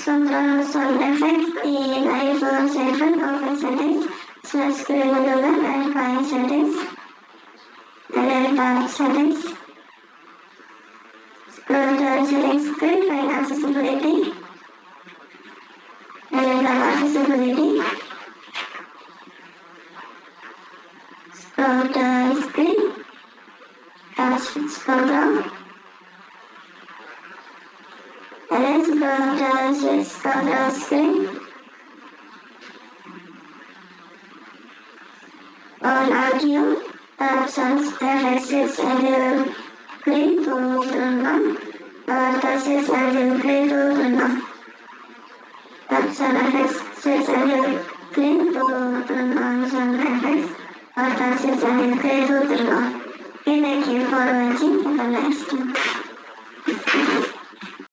control sound effects in iPhone 7 over settings, screen volume verify settings, verify settings, scroll down settings, screen by accessibility, verify accessibility, scroll down screen, touch scroll down, and then scroll down screen. On audio, sounds effects and clean to turn on, touches and clean to turn on. Sound effects and clean to turn on sound effects, touches and clean to turn on. Thank you for watching. Have a nice time.